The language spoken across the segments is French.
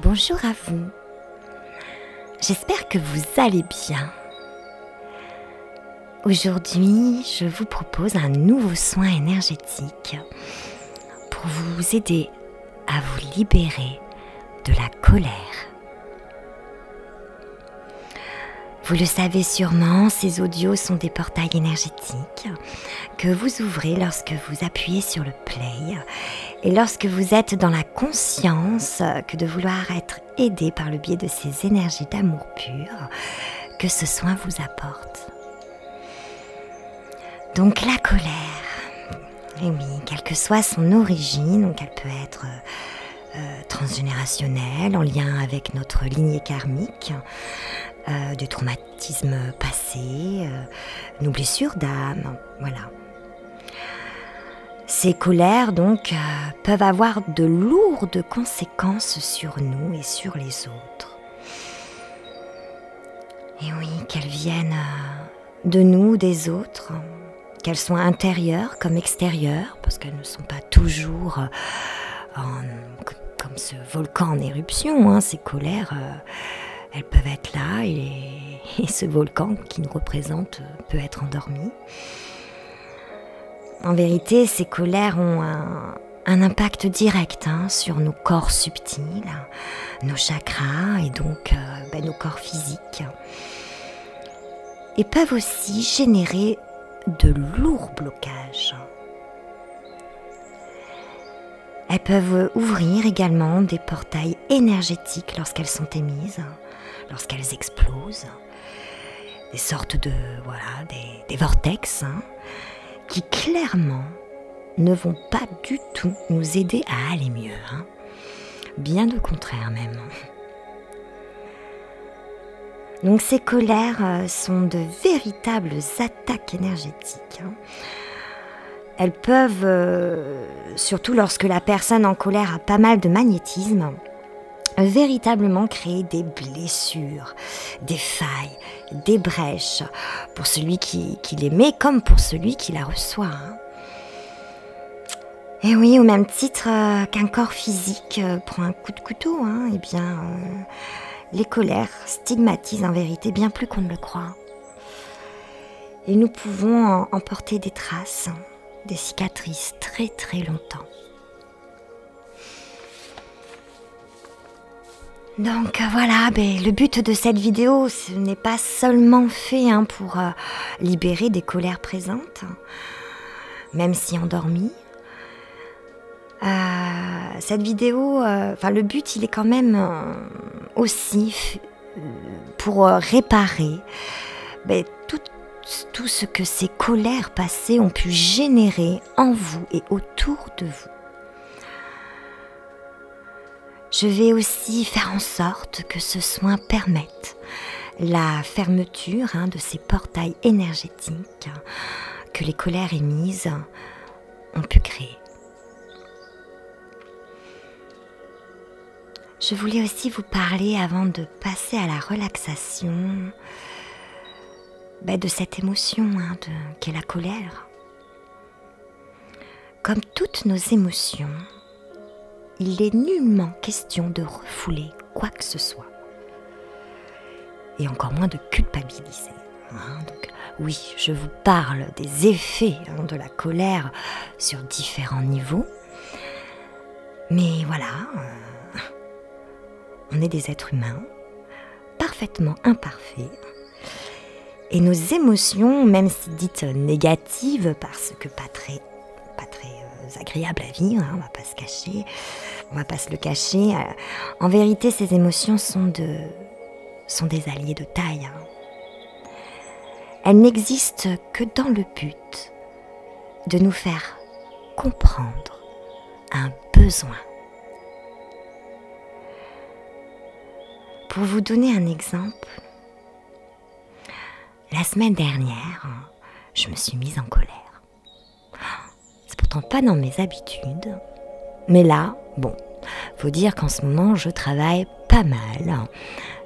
Bonjour à vous. J'espère que vous allez bien. Aujourd'hui, je vous propose un nouveau soin énergétique pour vous aider à vous libérer de la colère. Vous le savez sûrement, ces audios sont des portails énergétiques que vous ouvrez lorsque vous appuyez sur le play et lorsque vous êtes dans la conscience que de vouloir être aidé par le biais de ces énergies d'amour pur que ce soin vous apporte. Donc la colère, et oui, quelle que soit son origine, donc elle peut être transgénérationnelle, en lien avec notre lignée karmique, de traumatismes passés, nos blessures d'âme, voilà. Ces colères, donc, peuvent avoir de lourdes conséquences sur nous et sur les autres. Et oui, qu'elles viennent de nous, des autres, qu'elles soient intérieures comme extérieures, parce qu'elles ne sont pas toujours comme ce volcan en éruption, hein, ces colères. Elles peuvent être là et ce volcan qui nous représente peut être endormi. En vérité, ces colères ont un impact direct sur nos corps subtils, nos chakras et donc nos corps physiques. Et peuvent aussi générer de lourds blocages. Elles peuvent ouvrir également des portails énergétiques lorsqu'elles sont émises, lorsqu'elles explosent, des sortes de, des vortex, qui clairement ne vont pas du tout nous aider à aller mieux, bien au contraire même. Donc ces colères sont de véritables attaques énergétiques. Elles peuvent, surtout lorsque la personne en colère a pas mal de magnétisme, véritablement créer des blessures, des failles, des brèches pour celui qui l'émet comme pour celui qui la reçoit. Et oui, au même titre qu'un corps physique prend un coup de couteau, eh bien, les colères stigmatisent en vérité bien plus qu'on ne le croit. Et nous pouvons en porter des traces, des cicatrices très très longtemps. Donc voilà, le but de cette vidéo, ce n'est pas seulement fait pour libérer des colères présentes, même si endormies. Cette vidéo, le but, il est quand même aussi pour réparer tout ce que ces colères passées ont pu générer en vous et autour de vous. Je vais aussi faire en sorte que ce soin permette la fermeture de ces portails énergétiques que les colères émises ont pu créer. Je voulais aussi vous parler, avant de passer à la relaxation, de cette émotion qu'est la colère. Comme toutes nos émotions, il n'est nullement question de refouler quoi que ce soit. Et encore moins de culpabiliser. Donc, oui, je vous parle des effets de la colère sur différents niveaux. Mais voilà, on est des êtres humains, parfaitement imparfaits. Et nos émotions, même si dites négatives, parce que pas très agréables à vivre, on va pas se cacher, on va pas se le cacher. En vérité, ces émotions sont des alliés de taille. Elles n'existent que dans le but de nous faire comprendre un besoin. Pour vous donner un exemple, la semaine dernière, je me suis mise en colère. C'est pourtant pas dans mes habitudes, mais là, faut dire qu'en ce moment, je travaille pas mal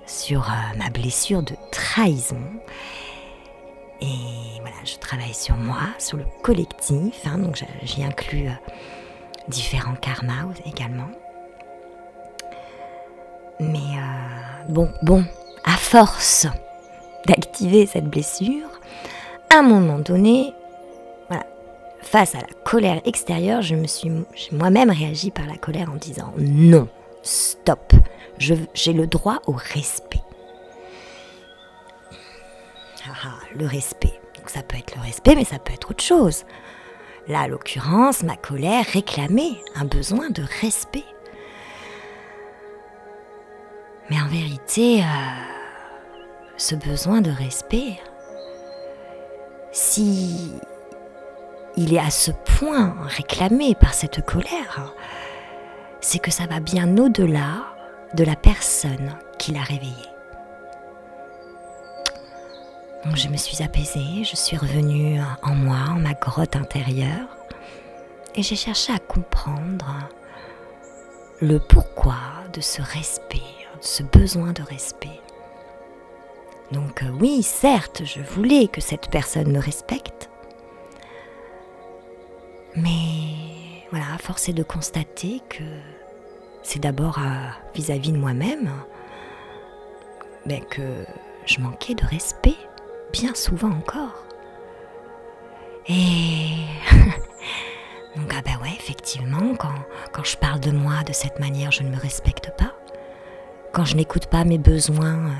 sur ma blessure de trahison. Et voilà, je travaille sur moi, sur le collectif, donc j'y inclus différents karmas également. Mais bon, à force d'activer cette blessure, à un moment donné, voilà, face à la colère extérieure, j'ai moi-même réagi par la colère en disant non, stop, j'ai le droit au respect. Le respect. Donc ça peut être le respect, mais ça peut être autre chose. Là, à l'occurrence, ma colère réclamait un besoin de respect. Mais en vérité, ce besoin de respect, si il est à ce point réclamé par cette colère, c'est que ça va bien au-delà de la personne qui l'a réveillé. Donc je me suis apaisée, je suis revenue en moi, en ma grotte intérieure, et j'ai cherché à comprendre le pourquoi de ce respect, de ce besoin de respect. Donc oui, certes, je voulais que cette personne me respecte, mais voilà, force est de constater que c'est d'abord vis-à-vis de moi-même que je manquais de respect, bien souvent encore. Et donc ouais, effectivement, quand je parle de moi de cette manière, je ne me respecte pas. Quand je n'écoute pas mes besoins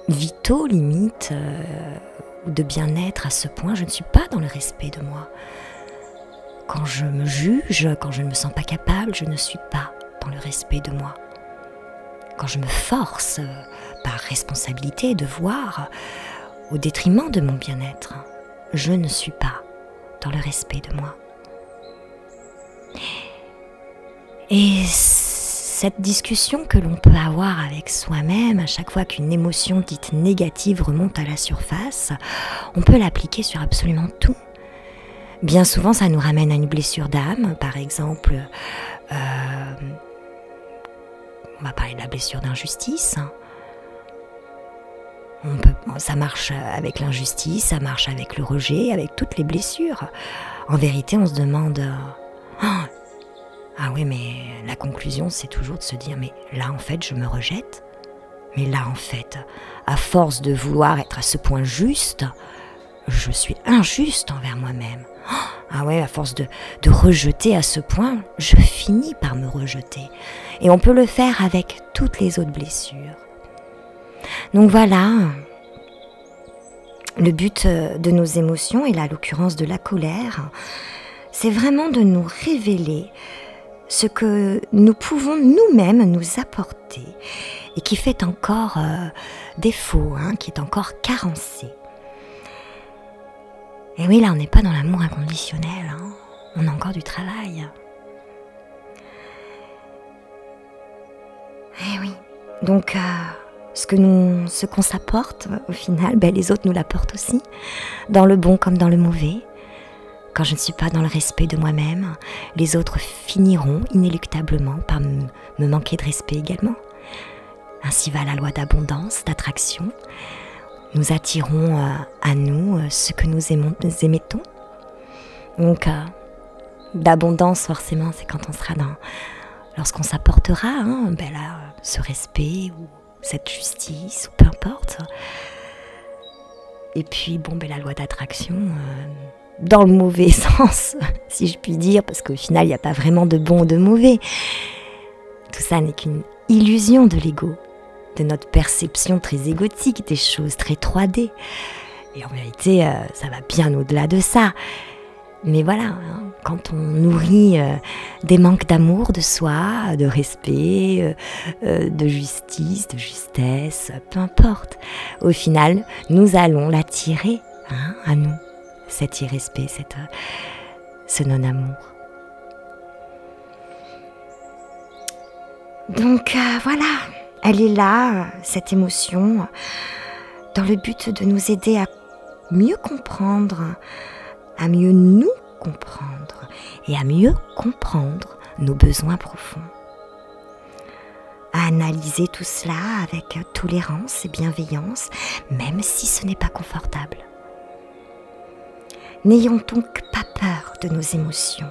vitaux, limite, ou de bien-être à ce point, je ne suis pas dans le respect de moi. Quand je me juge, quand je ne me sens pas capable, je ne suis pas dans le respect de moi. Quand je me force, par responsabilité, devoir, au détriment de mon bien-être, je ne suis pas dans le respect de moi. Et cette discussion que l'on peut avoir avec soi-même à chaque fois qu'une émotion dite négative remonte à la surface, on peut l'appliquer sur absolument tout. Bien souvent, ça nous ramène à une blessure d'âme, par exemple, on va parler de la blessure d'injustice. Ça marche avec l'injustice, ça marche avec le rejet, avec toutes les blessures. En vérité, on se demande ah oui, mais la conclusion, c'est toujours de se dire mais là, en fait, je me rejette. Mais là, en fait, à force de vouloir être à ce point juste, je suis injuste envers moi-même. Ah ouais, à force de rejeter à ce point, je finis par me rejeter. Et on peut le faire avec toutes les autres blessures. Donc voilà, le but de nos émotions, et là l'occurrence de la colère, c'est vraiment de nous révéler ce que nous pouvons nous-mêmes nous apporter et qui fait encore défaut, qui est encore carencé. Et oui, là on n'est pas dans l'amour inconditionnel, on a encore du travail. Et oui, donc ce qu'on s'apporte, au final, les autres nous l'apportent aussi, dans le bon comme dans le mauvais. Quand je ne suis pas dans le respect de moi-même, les autres finiront inéluctablement par me manquer de respect également. Ainsi va la loi d'abondance, d'attraction. Nous attirons à nous ce que nous émettons. Donc, d'abondance, forcément, c'est quand on sera lorsqu'on s'apportera ce respect ou cette justice, ou peu importe. Et puis, la loi d'attraction, dans le mauvais sens, si je puis dire, parce qu'au final, il n'y a pas vraiment de bon ou de mauvais. Tout ça n'est qu'une illusion de l'ego, de notre perception très égotique des choses, très 3D. Et en vérité, ça va bien au-delà de ça. Mais voilà, quand on nourrit des manques d'amour de soi, de respect, de justice, de justesse, peu importe, au final, nous allons l'attirer à nous, cet irrespect, ce non-amour. Donc voilà, elle est là, cette émotion, dans le but de nous aider à mieux comprendre, à mieux nous comprendre et à mieux comprendre nos besoins profonds. À analyser tout cela avec tolérance et bienveillance, même si ce n'est pas confortable. N'ayons donc pas peur de nos émotions.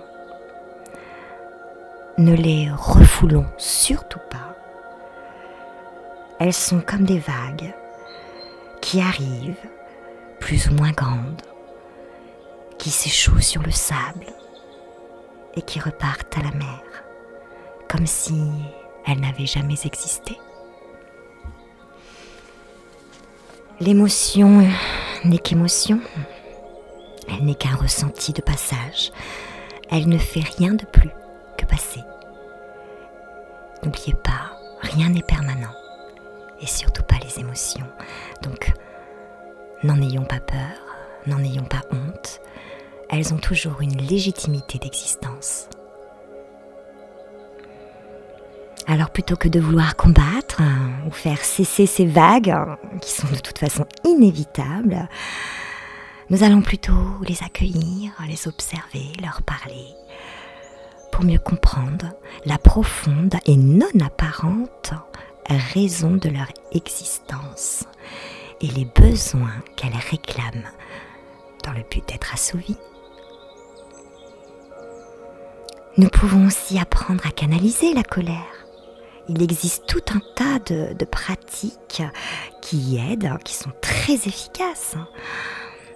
Ne les refoulons surtout pas. elles sont comme des vagues qui arrivent, plus ou moins grandes, qui s'échouent sur le sable et qui repartent à la mer, comme si elles n'avaient jamais existé. L'émotion n'est qu'émotion, elle n'est qu'un ressenti de passage, elle ne fait rien de plus que passer. N'oubliez pas, rien n'est permanent, et surtout pas les émotions. Donc, n'en ayons pas peur, n'en ayons pas honte, elles ont toujours une légitimité d'existence. Alors plutôt que de vouloir combattre ou faire cesser ces vagues, qui sont de toute façon inévitables, nous allons plutôt les accueillir, les observer, leur parler, pour mieux comprendre la profonde et non apparente raison de leur existence et les besoins qu'elles réclament dans le but d'être assouvis. Nous pouvons aussi apprendre à canaliser la colère. Il existe tout un tas de pratiques qui y aident, qui sont très efficaces.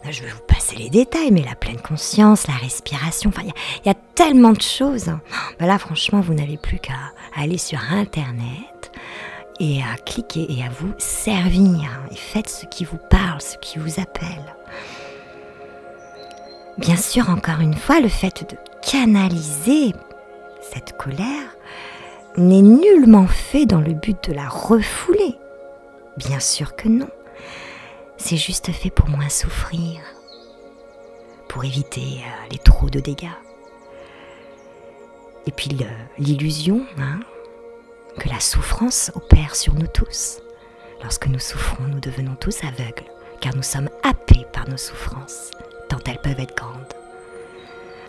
Je vais vous passer les détails, mais la pleine conscience, la respiration, enfin, il y a tellement de choses. Ben là, franchement, vous n'avez plus qu'à aller sur Internet et à cliquer et à vous servir. Et faites ce qui vous parle, ce qui vous appelle. Bien sûr, encore une fois, le fait de canaliser cette colère n'est nullement fait dans le but de la refouler. Bien sûr que non. C'est juste fait pour moins souffrir, pour éviter les trop de dégâts. Et puis l'illusion que la souffrance opère sur nous tous. Lorsque nous souffrons, nous devenons tous aveugles, car nous sommes happés par nos souffrances, tant elles peuvent être grandes.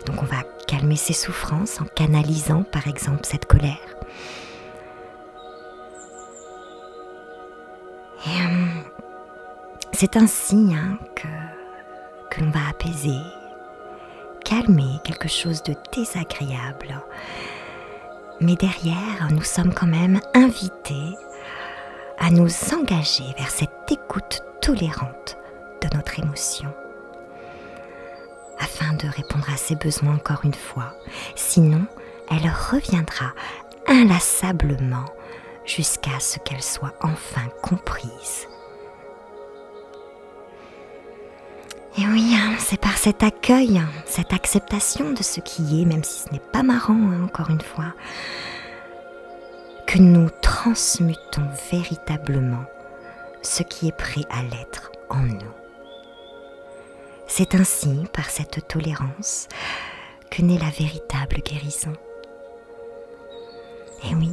Donc on va calmer ces souffrances en canalisant par exemple cette colère. Et c'est ainsi que l'on va apaiser, calmer quelque chose de désagréable. Mais derrière, nous sommes quand même invités à nous engager vers cette écoute tolérante de notre émotion, afin de répondre à ses besoins encore une fois. Sinon, elle reviendra inlassablement jusqu'à ce qu'elle soit enfin comprise. Et oui, c'est par cet accueil, cette acceptation de ce qui est, même si ce n'est pas marrant, encore une fois, que nous transmutons véritablement ce qui est prêt à l'être en nous. C'est ainsi, par cette tolérance, que naît la véritable guérison. Et oui,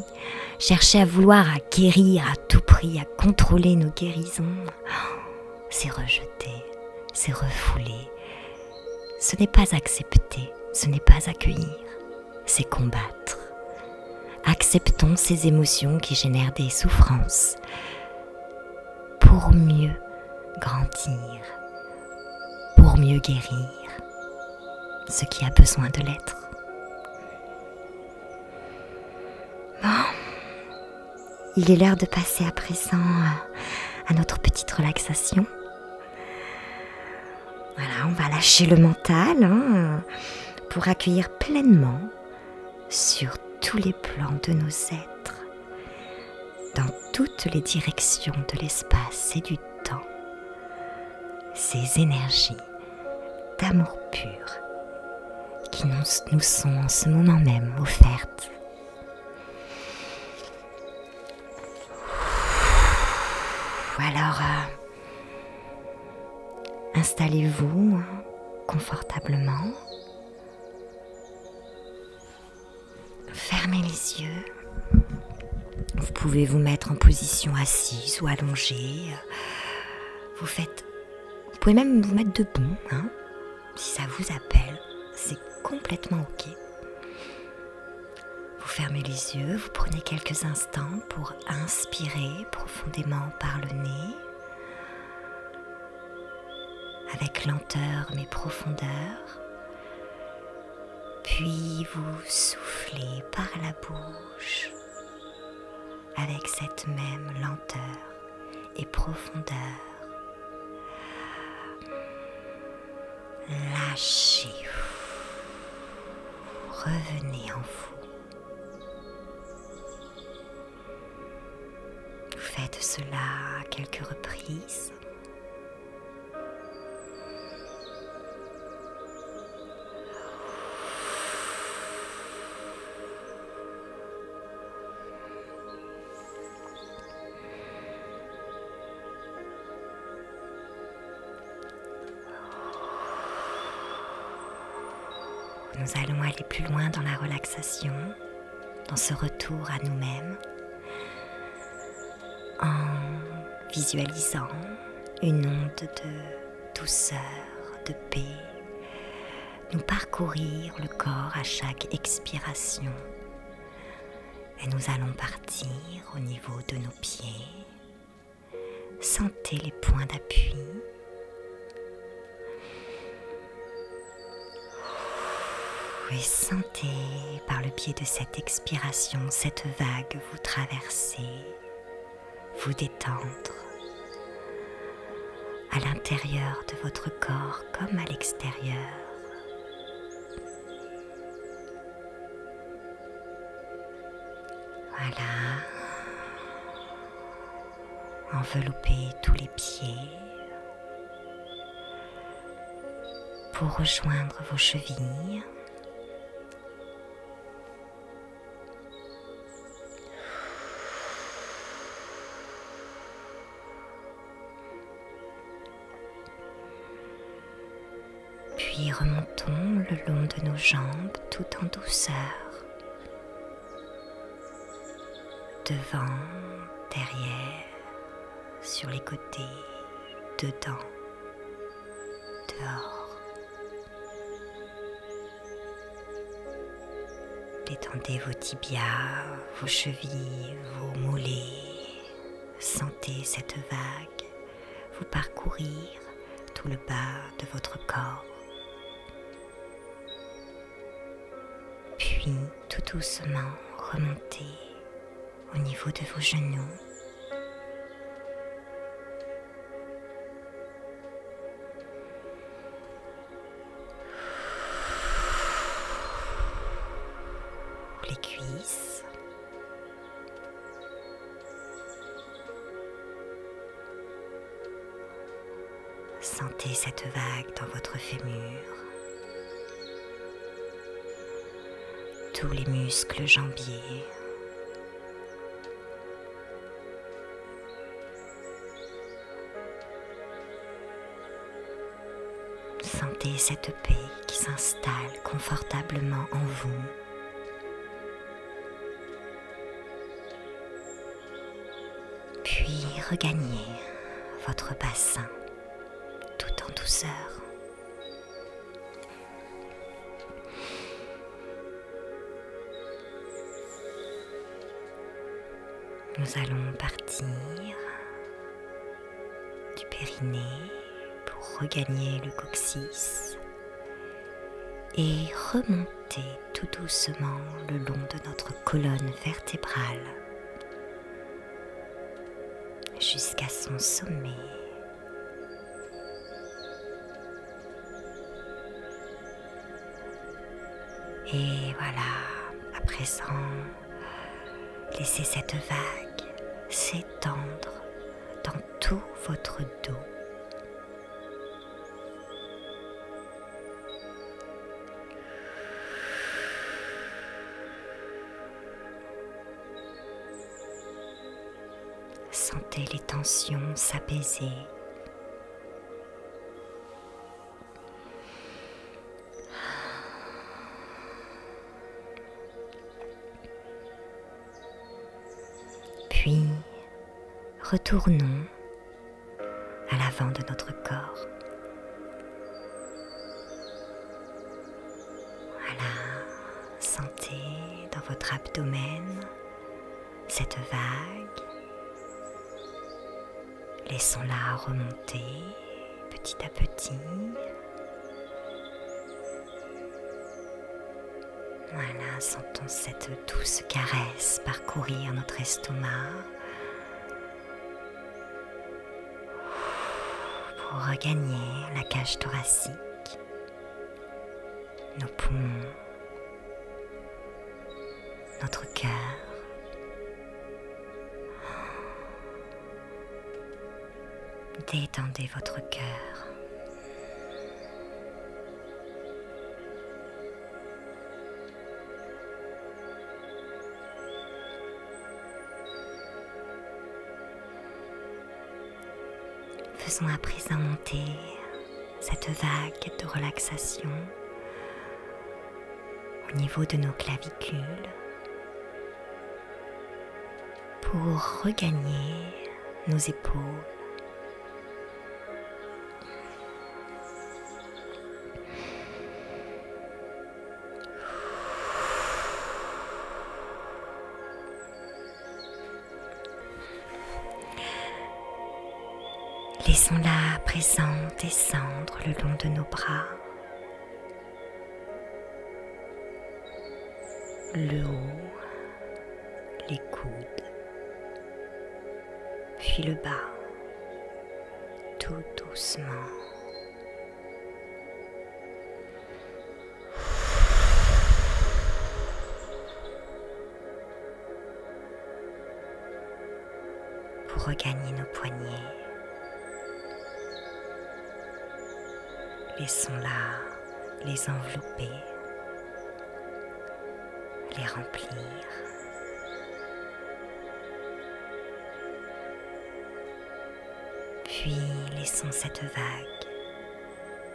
chercher à vouloir à guérir à tout prix, à contrôler nos guérisons, c'est rejeter, c'est refouler. Ce n'est pas accepter, ce n'est pas accueillir, c'est combattre. Acceptons ces émotions qui génèrent des souffrances pour mieux grandir, pour mieux guérir ce qui a besoin de l'être. Bon, il est l'heure de passer à présent à notre petite relaxation. Voilà, on va lâcher le mental pour accueillir pleinement sur tous les plans de nos êtres, dans toutes les directions de l'espace et du temps, ces énergies d'amour pur qui nous sont en ce moment même offertes. Alors, installez-vous confortablement, fermez les yeux. Vous pouvez vous mettre en position assise ou allongée. Vous pouvez même vous mettre debout, si ça vous appelle, c'est complètement ok. Vous fermez les yeux, vous prenez quelques instants pour inspirer profondément par le nez, avec lenteur mais profondeur, puis vous soufflez par la bouche avec cette même lenteur et profondeur. Lâchez. Revenez en vous. Vous faites cela à quelques reprises. Nous allons aller plus loin dans la relaxation, dans ce retour à nous-mêmes, en visualisant une onde de douceur, de paix, nous parcourir le corps à chaque expiration. Et nous allons partir au niveau de nos pieds. Sentez les points d'appui. Et sentez par le biais de cette expiration, cette vague vous traverser, vous détendre à l'intérieur de votre corps comme à l'extérieur. Voilà. Enveloppez tous les pieds pour rejoindre vos chevilles. Puis remontons le long de nos jambes tout en douceur. Devant, derrière, sur les côtés, dedans, dehors. Détendez vos tibias, vos chevilles, vos mollets. Sentez cette vague vous parcourir tout le bas de votre corps. Puis, tout doucement, remontez au niveau de vos genoux. Les cuisses. Sentez cette vague dans votre fémur. Tous les muscles jambiers. Sentez cette paix qui s'installe confortablement en vous. Puis regagnez votre bassin tout en douceur. Nous allons partir du périnée pour regagner le coccyx et remonter tout doucement le long de notre colonne vertébrale jusqu'à son sommet. Et voilà, à présent, laissez cette vague s'étendre dans tout votre dos. Sentez les tensions s'apaiser. Puis, retournons à l'avant de notre corps. Voilà, sentez dans votre abdomen cette vague. Laissons-la remonter petit à petit. Voilà, sentons cette douce caresse parcourir notre estomac pour regagner la cage thoracique, nos poumons, notre cœur. Détendez votre cœur. Faisons à présent monter cette vague de relaxation au niveau de nos clavicules pour regagner nos épaules. Laissons-la à présent descendre le long de nos bras, le haut, les coudes, puis le bas, tout doucement. Pour regagner nos poignets. Laissons-la les envelopper, les remplir. Puis laissons cette vague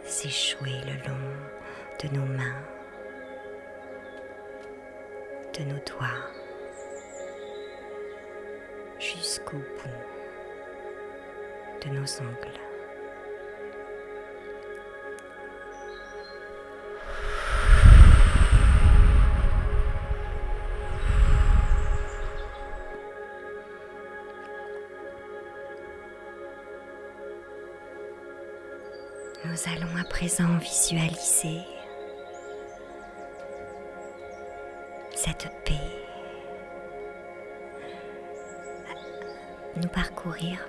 s'échouer le long de nos mains, de nos doigts, jusqu'au bout de nos ongles. Nous allons à présent visualiser cette paix nous parcourir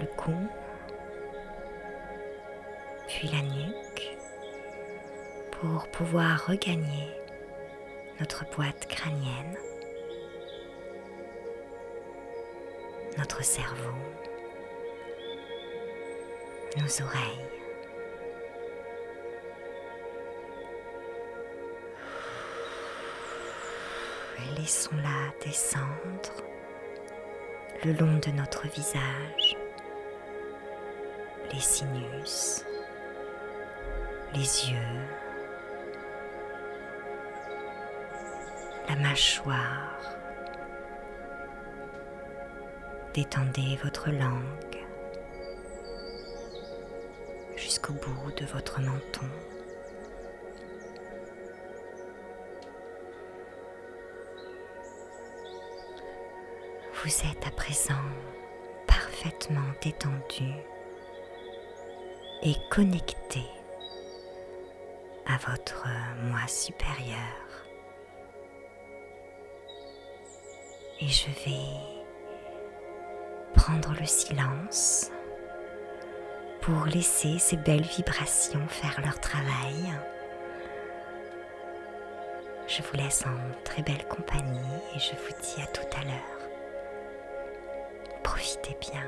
le cou, puis la nuque, pour pouvoir regagner notre boîte crânienne, notre cerveau, nos oreilles. Laissons-la descendre le long de notre visage, les sinus, les yeux, la mâchoire. Détendez votre langue jusqu'au bout de votre menton. Vous êtes à présent parfaitement détendu et connecté à votre moi supérieur. Et je vais prendre le silence pour laisser ces belles vibrations faire leur travail. Je vous laisse en très belle compagnie et je vous dis à tout à l'heure. Profitez bien.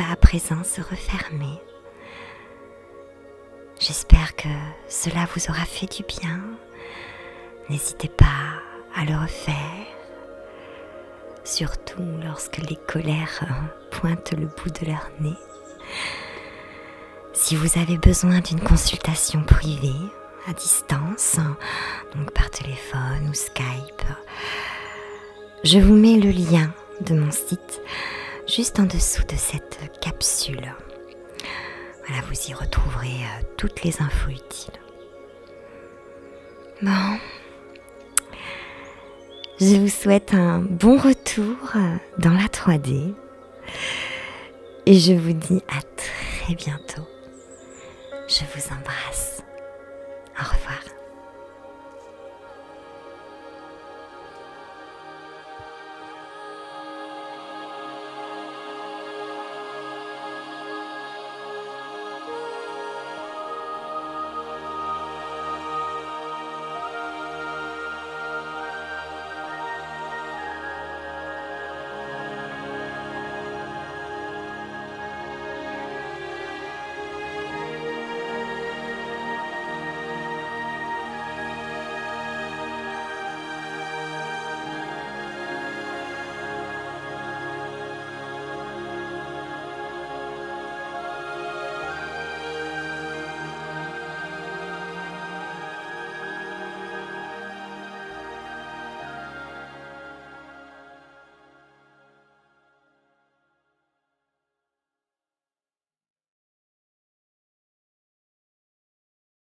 va à présent se refermer. J'espère que cela vous aura fait du bien. N'hésitez pas à le refaire, surtout lorsque les colères pointent le bout de leur nez. Si vous avez besoin d'une consultation privée, à distance, donc par téléphone ou Skype, je vous mets le lien de mon site juste en dessous de cette capsule. Voilà, vous y retrouverez toutes les infos utiles. Bon, je vous souhaite un bon retour dans la 3D et je vous dis à très bientôt. Je vous embrasse. Au revoir.